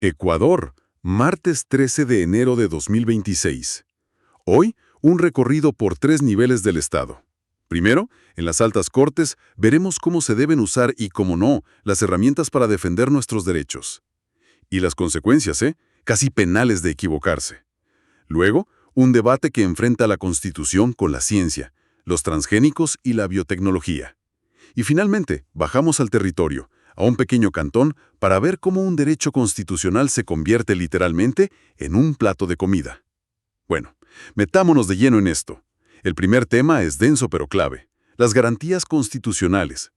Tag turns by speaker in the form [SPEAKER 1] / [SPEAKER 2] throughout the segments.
[SPEAKER 1] Ecuador, martes 13 de enero de 2026. Hoy, un recorrido por 3 niveles del Estado. Primero, en las altas cortes, veremos cómo se deben usar y, cómo no, las herramientas para defender nuestros derechos. Y las consecuencias, casi penales de equivocarse. Luego, un debate que enfrenta la Constitución con la ciencia, los transgénicos y la biotecnología. Y finalmente, bajamos al territorio, a un pequeño cantón, para ver cómo un derecho constitucional se convierte literalmente en un plato de comida. Bueno, metámonos de lleno en esto. El primer tema es denso pero clave: las garantías constitucionales.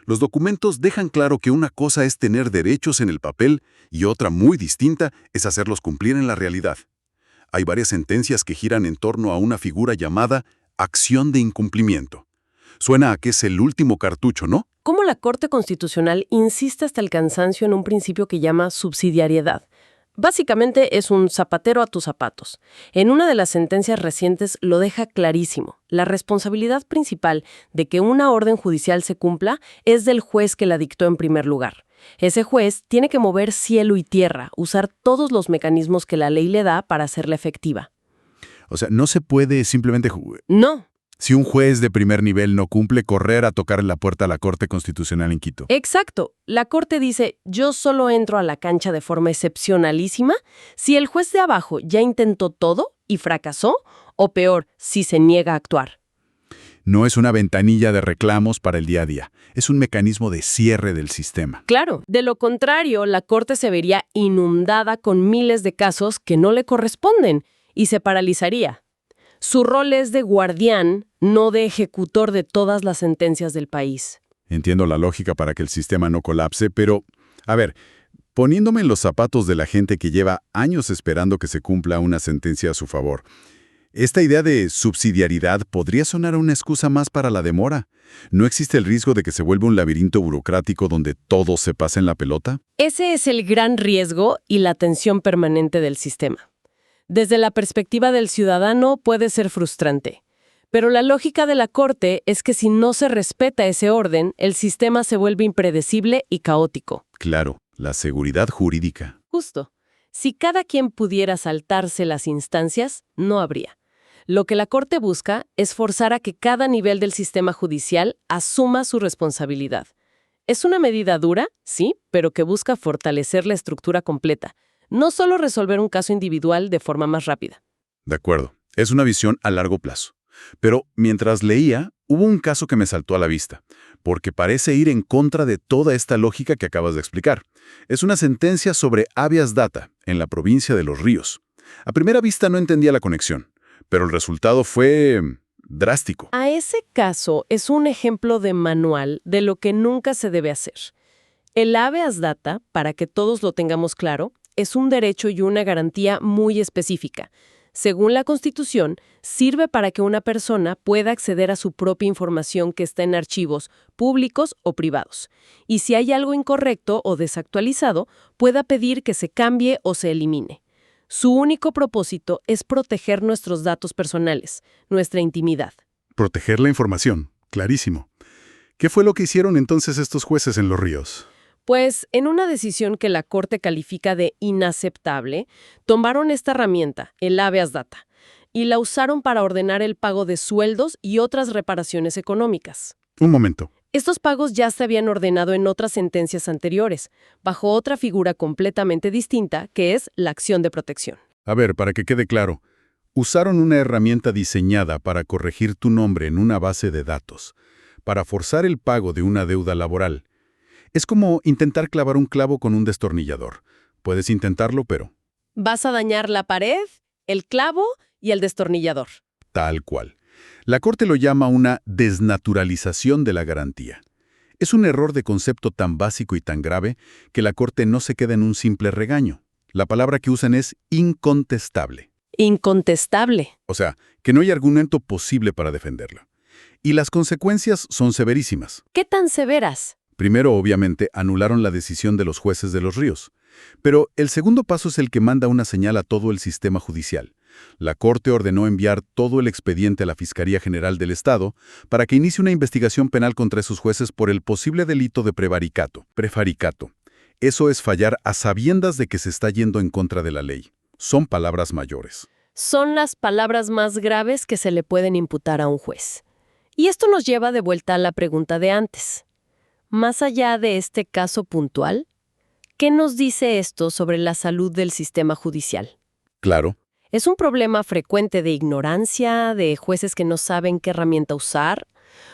[SPEAKER 1] Los documentos dejan claro que una cosa es tener derechos en el papel y otra muy distinta es hacerlos cumplir en la realidad. Hay varias sentencias que giran en torno a una figura llamada acción de incumplimiento. Suena a que es el último cartucho, ¿no?
[SPEAKER 2] Cómo la Corte Constitucional insiste hasta el cansancio en un principio que llama subsidiariedad. Básicamente es un zapatero a tus zapatos. En una de las sentencias recientes lo deja clarísimo. La responsabilidad principal de que una orden judicial se cumpla es del juez que la dictó en primer lugar. Ese juez tiene que mover cielo y tierra, usar todos los mecanismos que la ley le da para hacerla efectiva.
[SPEAKER 3] O sea, no se puede simplemente...
[SPEAKER 2] No.
[SPEAKER 3] Si un juez de primer nivel no cumple, correr a tocar en la puerta a la Corte Constitucional en Quito.
[SPEAKER 2] Exacto. La Corte dice, yo solo entro a la cancha de forma excepcionalísima si el juez de abajo ya intentó todo y fracasó, o peor, si se niega a actuar.
[SPEAKER 3] No es una ventanilla de reclamos para el día a día, es un mecanismo de cierre del sistema.
[SPEAKER 2] Claro, de lo contrario, la Corte se vería inundada con miles de casos que no le corresponden y se paralizaría. Su rol es de guardián, no de ejecutor de todas las sentencias del país.
[SPEAKER 3] Entiendo la lógica para que el sistema no colapse, pero, a ver, poniéndome en los zapatos de la gente que lleva años esperando que se cumpla una sentencia a su favor, esta idea de subsidiariedad podría sonar a una excusa más para la demora. ¿No existe el riesgo de que se vuelva un laberinto burocrático donde todo se pasa en la pelota?
[SPEAKER 2] Ese es el gran riesgo y la tensión permanente del sistema. Desde la perspectiva del ciudadano puede ser frustrante, pero la lógica de la Corte es que si no se respeta ese orden, el sistema se vuelve impredecible y caótico.
[SPEAKER 3] Claro, la seguridad jurídica.
[SPEAKER 2] Justo. Si cada quien pudiera saltarse las instancias, no habría. Lo que la Corte busca es forzar a que cada nivel del sistema judicial asuma su responsabilidad. Es una medida dura, sí, pero que busca fortalecer la estructura completa. No solo resolver un caso individual de forma más rápida.
[SPEAKER 3] De acuerdo, es una visión a largo plazo. Pero mientras leía, hubo un caso que me saltó a la vista, porque parece ir en contra de toda esta lógica que acabas de explicar. Es una sentencia sobre habeas data, en la provincia de Los Ríos. A primera vista no entendía la conexión, pero el resultado fue drástico.
[SPEAKER 2] A ese caso es un ejemplo de manual de lo que nunca se debe hacer. El habeas data, para que todos lo tengamos claro, es un derecho y una garantía muy específica. Según la Constitución, sirve para que una persona pueda acceder a su propia información que está en archivos públicos o privados. Y si hay algo incorrecto o desactualizado, pueda pedir que se cambie o se elimine. Su único propósito es proteger nuestros datos personales, nuestra intimidad.
[SPEAKER 1] Proteger la información, clarísimo. ¿Qué fue lo que hicieron entonces estos jueces en Los Ríos?
[SPEAKER 2] Pues, en una decisión que la Corte califica de inaceptable, tomaron esta herramienta, el habeas data, y la usaron para ordenar el pago de sueldos y otras reparaciones económicas.
[SPEAKER 1] Un momento.
[SPEAKER 2] Estos pagos ya se habían ordenado en otras sentencias anteriores, bajo otra figura completamente distinta, que es la acción de protección.
[SPEAKER 1] A ver, para que quede claro, usaron una herramienta diseñada para corregir tu nombre en una base de datos, para forzar el pago de una deuda laboral. Es como intentar clavar un clavo con un destornillador. Puedes intentarlo, pero...
[SPEAKER 2] Vas a dañar la pared, el clavo y el destornillador.
[SPEAKER 1] Tal cual. La Corte lo llama una desnaturalización de la garantía. Es un error de concepto tan básico y tan grave que la Corte no se queda en un simple regaño. La palabra que usan es incontestable.
[SPEAKER 2] Incontestable.
[SPEAKER 1] O sea, que no hay argumento posible para defenderlo. Y las consecuencias son severísimas.
[SPEAKER 2] ¿Qué tan severas?
[SPEAKER 1] Primero, obviamente, anularon la decisión de los jueces de Los Ríos. Pero el segundo paso es el que manda una señal a todo el sistema judicial. La Corte ordenó enviar todo el expediente a la Fiscalía General del Estado para que inicie una investigación penal contra esos jueces por el posible delito de prevaricato.
[SPEAKER 3] Eso es fallar a sabiendas de que se está yendo en contra de la ley. Son palabras mayores.
[SPEAKER 2] Son las palabras más graves que se le pueden imputar a un juez. Y esto nos lleva de vuelta a la pregunta de antes. Más allá de este caso puntual, ¿qué nos dice esto sobre la salud del sistema judicial?
[SPEAKER 3] Claro.
[SPEAKER 2] ¿Es un problema frecuente de ignorancia, de jueces que no saben qué herramienta usar?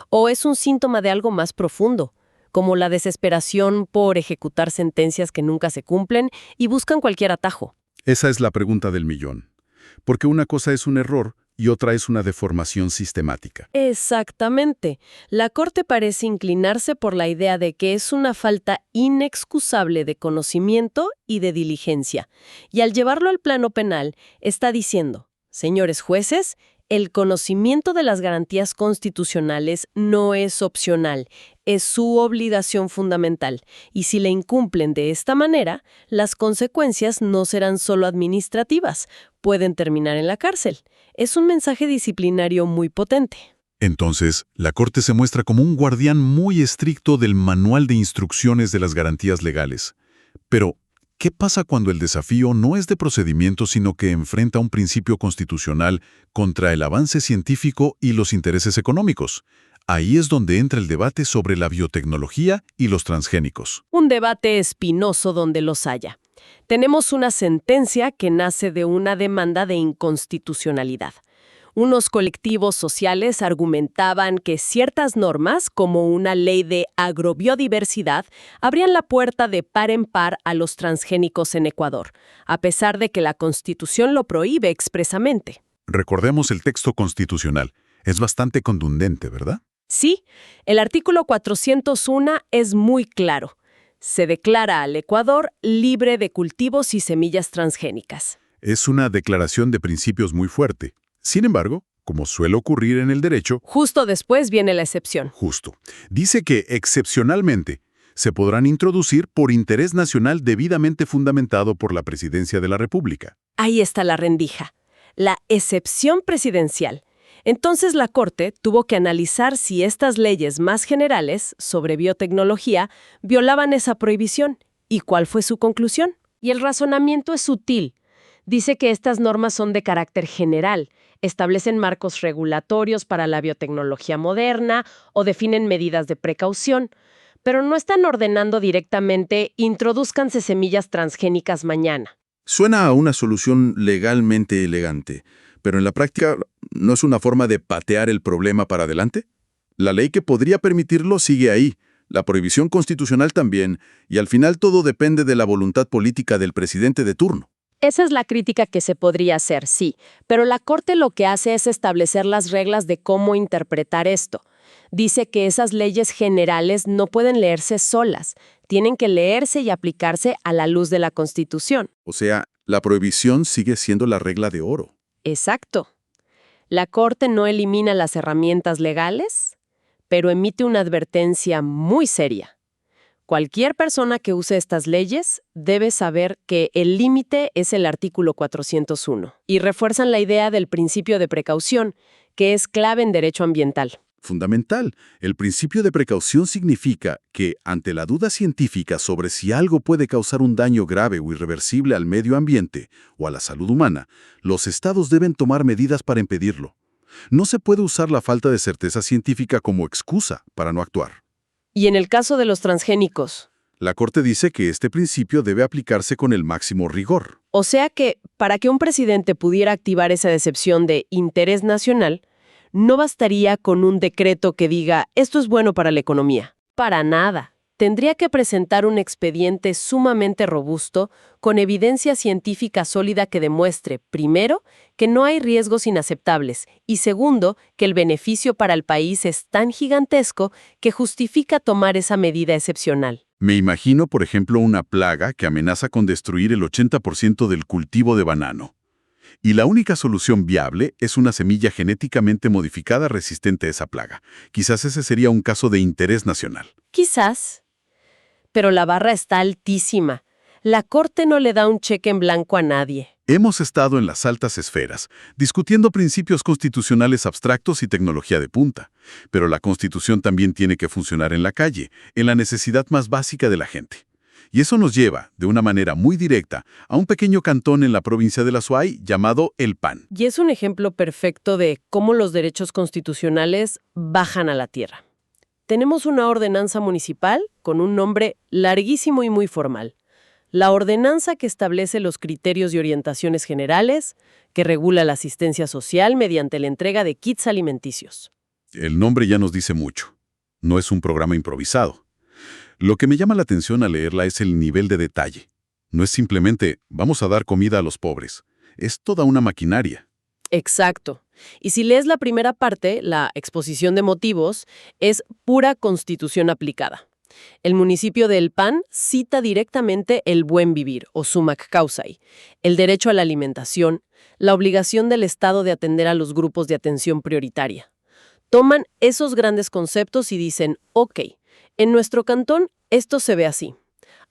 [SPEAKER 2] ¿O es un síntoma de algo más profundo, como la desesperación por ejecutar sentencias que nunca se cumplen y buscan cualquier atajo?
[SPEAKER 3] Esa es la pregunta del millón. Porque una cosa es un error y otra es una deformación sistemática.
[SPEAKER 2] Exactamente. La Corte parece inclinarse por la idea de que es una falta inexcusable de conocimiento y de diligencia. Y al llevarlo al plano penal, está diciendo, señores jueces, el conocimiento de las garantías constitucionales no es opcional, es su obligación fundamental. Y si la incumplen de esta manera, las consecuencias no serán solo administrativas, pueden terminar en la cárcel. Es un mensaje disciplinario muy potente.
[SPEAKER 3] Entonces, la Corte se muestra como un guardián muy estricto del manual de instrucciones de las garantías legales. Pero, ¿qué pasa cuando el desafío no es de procedimiento, sino que enfrenta un principio constitucional contra el avance científico y los intereses económicos? Ahí es donde entra el debate sobre la biotecnología y los transgénicos.
[SPEAKER 2] Un debate espinoso donde los haya. Tenemos una sentencia que nace de una demanda de inconstitucionalidad. Unos colectivos sociales argumentaban que ciertas normas, como una ley de agrobiodiversidad, abrían la puerta de par en par a los transgénicos en Ecuador, a pesar de que la Constitución lo prohíbe expresamente.
[SPEAKER 3] Recordemos el texto constitucional. Es bastante contundente, ¿verdad?
[SPEAKER 2] Sí, el artículo 401 es muy claro. Se declara al Ecuador libre de cultivos y semillas transgénicas.
[SPEAKER 3] Es una declaración de principios muy fuerte. Sin embargo, como suele ocurrir en el derecho,
[SPEAKER 2] Justo después viene la excepción.
[SPEAKER 3] justo, dice que excepcionalmente se podrán introducir por interés nacional debidamente fundamentado por la Presidencia de la República.
[SPEAKER 2] Ahí está la rendija, la excepción presidencial. Entonces la Corte tuvo que analizar si estas leyes más generales sobre biotecnología violaban esa prohibición y cuál fue su conclusión. Y el razonamiento es sutil. Dice que estas normas son de carácter general, establecen marcos regulatorios para la biotecnología moderna o definen medidas de precaución, pero no están ordenando directamente introduzcanse semillas transgénicas mañana.
[SPEAKER 4] Suena a una solución legalmente elegante, pero en la práctica, ¿no es una forma de patear el problema para adelante? La ley que podría permitirlo sigue ahí, la prohibición constitucional también, y al final todo depende de la voluntad política del presidente de turno.
[SPEAKER 2] Esa es la crítica que se podría hacer, sí, pero la Corte lo que hace es establecer las reglas de cómo interpretar esto. Dice que esas leyes generales no pueden leerse solas, tienen que leerse y aplicarse a la luz de la Constitución.
[SPEAKER 4] O sea, la prohibición sigue siendo la regla de oro.
[SPEAKER 2] Exacto. La Corte no elimina las herramientas legales, pero emite una advertencia muy seria. Cualquier persona que use estas leyes debe saber que el límite es el artículo 401 y refuerzan la idea del principio de precaución, que es clave en derecho ambiental.
[SPEAKER 4] Fundamental, el principio de precaución significa que, ante la duda científica sobre si algo puede causar un daño grave o irreversible al medio ambiente o a la salud humana, los estados deben tomar medidas para impedirlo. No se puede usar la falta de certeza científica como excusa para no actuar.
[SPEAKER 2] Y en el caso de los transgénicos,
[SPEAKER 4] La Corte dice que este principio debe aplicarse con el máximo rigor.
[SPEAKER 2] o sea que, para que un presidente pudiera activar esa excepción de interés nacional, no bastaría con un decreto que diga esto es bueno para la economía. Para nada. Tendría que presentar un expediente sumamente robusto, con evidencia científica sólida que demuestre, primero, que no hay riesgos inaceptables y segundo, que el beneficio para el país es tan gigantesco que justifica tomar esa medida excepcional.
[SPEAKER 4] Me imagino, por ejemplo, una plaga que amenaza con destruir el 80% del cultivo de banano. Y la única solución viable es una semilla genéticamente modificada resistente a esa plaga. Quizás ese sería un caso de interés nacional.
[SPEAKER 2] Quizás. Pero la barra está altísima. La Corte no le da un cheque en blanco a nadie.
[SPEAKER 4] Hemos estado en las altas esferas, discutiendo principios constitucionales abstractos y tecnología de punta. Pero la Constitución también tiene que funcionar en la calle, en la necesidad más básica de la gente. Y eso nos lleva, de una manera muy directa, a un pequeño cantón en la provincia de La Suay llamado El Pan.
[SPEAKER 2] Y es un ejemplo perfecto de cómo los derechos constitucionales bajan a la tierra. Tenemos una ordenanza municipal con un nombre larguísimo y muy formal. La ordenanza que establece los criterios y orientaciones generales, que regula la asistencia social mediante la entrega de kits alimenticios.
[SPEAKER 4] El nombre ya nos dice mucho. No es un programa improvisado. Lo que me llama la atención al leerla es el nivel de detalle. No es simplemente vamos a dar comida a los pobres. Es toda una maquinaria.
[SPEAKER 2] Exacto. Y si lees la primera parte, la exposición de motivos, es pura constitución aplicada. El municipio de El Pan cita directamente el buen vivir, o sumac causai, el derecho a la alimentación, la obligación del Estado de atender a los grupos de atención prioritaria. Toman esos grandes conceptos y dicen, ok, en nuestro cantón esto se ve así.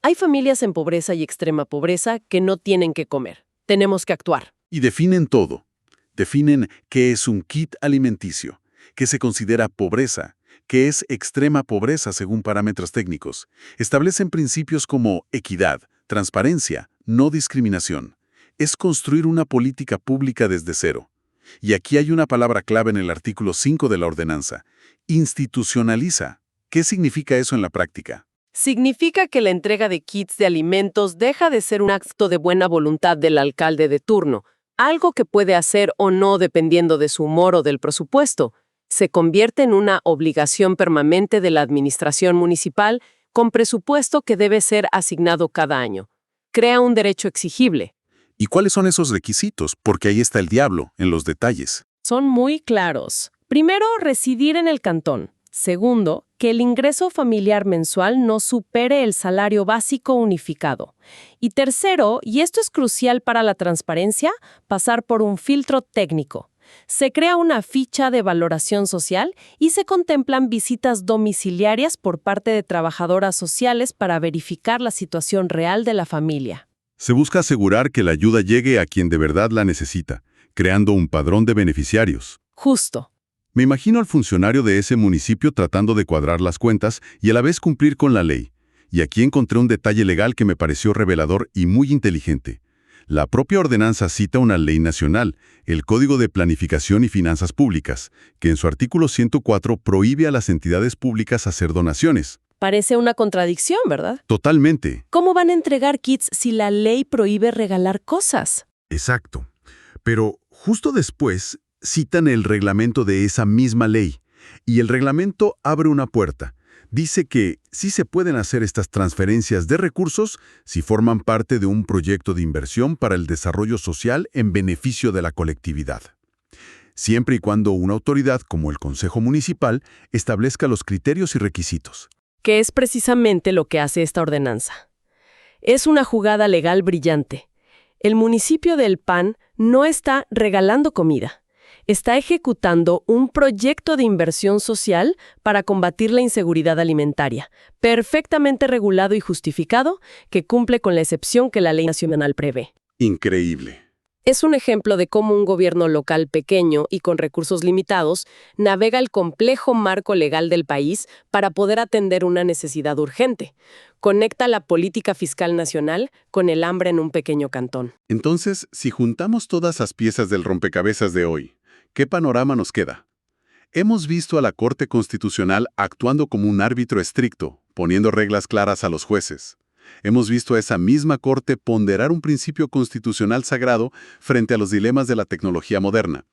[SPEAKER 2] Hay familias en pobreza y extrema pobreza que no tienen que comer. Tenemos que actuar.
[SPEAKER 4] Y definen todo. Definen qué es un kit alimenticio, qué se considera pobreza, qué es extrema pobreza según parámetros técnicos. Establecen principios como equidad, transparencia, no discriminación. Es construir una política pública desde cero. Y aquí hay una palabra clave en el artículo 5 de la ordenanza. Institucionaliza. ¿Qué significa eso en la práctica?
[SPEAKER 2] Significa que la entrega de kits de alimentos deja de ser un acto de buena voluntad del alcalde de turno, algo que puede hacer o no dependiendo de su humor o del presupuesto. Se convierte en una obligación permanente de la administración municipal con presupuesto que debe ser asignado cada año. Crea un derecho exigible.
[SPEAKER 4] ¿Y cuáles son esos requisitos? Porque ahí está el diablo, en los detalles.
[SPEAKER 2] Son muy claros. Primero, residir en el cantón. Segundo, que el ingreso familiar mensual no supere el salario básico unificado. Y tercero, y esto es crucial para la transparencia, pasar por un filtro técnico. Se crea una ficha de valoración social y se contemplan visitas domiciliarias por parte de trabajadoras sociales para verificar la situación real de la familia.
[SPEAKER 1] Se busca asegurar que la ayuda llegue a quien de verdad la necesita, creando un padrón de beneficiarios.
[SPEAKER 2] Justo.
[SPEAKER 1] Me imagino al funcionario de ese municipio tratando de cuadrar las cuentas y a la vez cumplir con la ley. Y aquí encontré un detalle legal que me pareció revelador y muy inteligente. La propia ordenanza cita una ley nacional, el Código de Planificación y Finanzas Públicas, que en su artículo 104 prohíbe a las entidades públicas hacer donaciones.
[SPEAKER 2] Parece una contradicción, ¿verdad?
[SPEAKER 1] Totalmente.
[SPEAKER 2] ¿Cómo van a entregar kits si la ley prohíbe regalar cosas?
[SPEAKER 1] Exacto. Pero justo después citan el reglamento de esa misma ley, y el reglamento abre una puerta. Dice que sí se pueden hacer estas transferencias de recursos si forman parte de un proyecto de inversión para el desarrollo social en beneficio de la colectividad. Siempre y cuando una autoridad como el Consejo Municipal establezca los criterios y requisitos.
[SPEAKER 2] Que es precisamente lo que hace esta ordenanza. Es una jugada legal brillante. El municipio de El Pan no está regalando comida. Está ejecutando un proyecto de inversión social para combatir la inseguridad alimentaria, perfectamente regulado y justificado, que cumple con la excepción que la ley nacional prevé.
[SPEAKER 4] Increíble.
[SPEAKER 2] Es un ejemplo de cómo un gobierno local pequeño y con recursos limitados navega el complejo marco legal del país para poder atender una necesidad urgente. Conecta la política fiscal nacional con el hambre en un pequeño cantón.
[SPEAKER 4] Entonces, si juntamos todas las piezas del rompecabezas de hoy, ¿qué panorama nos queda? Hemos visto a la Corte Constitucional actuando como un árbitro estricto, poniendo reglas claras a los jueces. Hemos visto a esa misma Corte ponderar un principio constitucional sagrado frente a los dilemas de la tecnología moderna.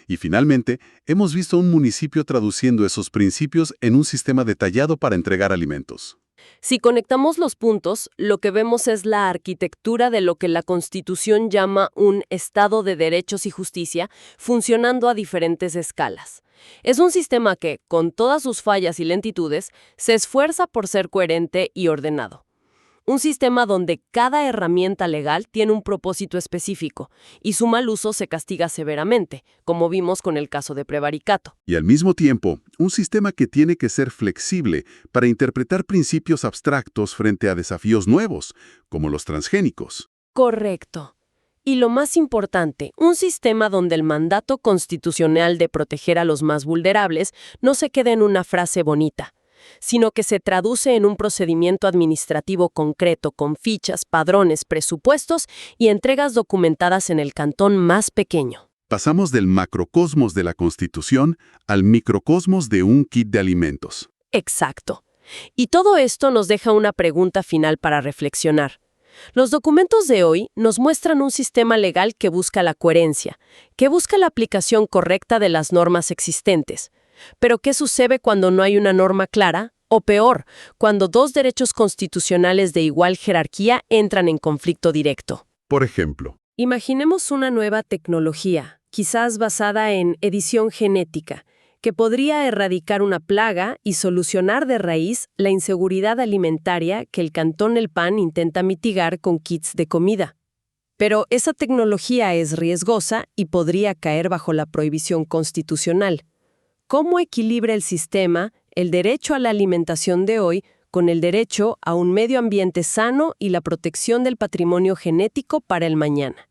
[SPEAKER 4] Y finalmente, hemos visto a un municipio traduciendo esos principios en un sistema detallado para entregar alimentos.
[SPEAKER 2] Si conectamos los puntos, lo que vemos es la arquitectura de lo que la Constitución llama un Estado de derechos y justicia, funcionando a diferentes escalas. Es un sistema que, con todas sus fallas y lentitudes, se esfuerza por ser coherente y ordenado. Un sistema donde cada herramienta legal tiene un propósito específico y su mal uso se castiga severamente, como vimos con el caso de prevaricato.
[SPEAKER 4] Y al mismo tiempo, un sistema que tiene que ser flexible para interpretar principios abstractos frente a desafíos nuevos, como los transgénicos.
[SPEAKER 2] Correcto. Y lo más importante, un sistema donde el mandato constitucional de proteger a los más vulnerables no se quede en una frase bonita, sino que se traduce en un procedimiento administrativo concreto con fichas, padrones, presupuestos y entregas documentadas en el cantón más pequeño.
[SPEAKER 4] Pasamos del macrocosmos de la Constitución al microcosmos de un kit de alimentos.
[SPEAKER 2] Exacto. Y todo esto nos deja una pregunta final para reflexionar. Los documentos de hoy nos muestran un sistema legal que busca la coherencia, que busca la aplicación correcta de las normas existentes. Pero ¿qué sucede cuando no hay una norma clara? O peor, cuando dos derechos constitucionales de igual jerarquía entran en conflicto directo.
[SPEAKER 1] Por ejemplo,
[SPEAKER 2] Imaginemos una nueva tecnología, quizás basada en edición genética, que podría erradicar una plaga y solucionar de raíz la inseguridad alimentaria que el Cantón El Pan intenta mitigar con kits de comida. Pero esa tecnología es riesgosa y podría caer bajo la prohibición constitucional. ¿Cómo equilibra el sistema el derecho a la alimentación de hoy con el derecho a un medio ambiente sano y la protección del patrimonio genético para el mañana?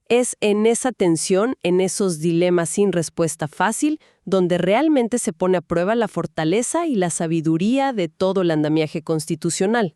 [SPEAKER 2] Es en esa tensión, en esos dilemas sin respuesta fácil, donde realmente se pone a prueba la fortaleza y la sabiduría de todo el andamiaje constitucional.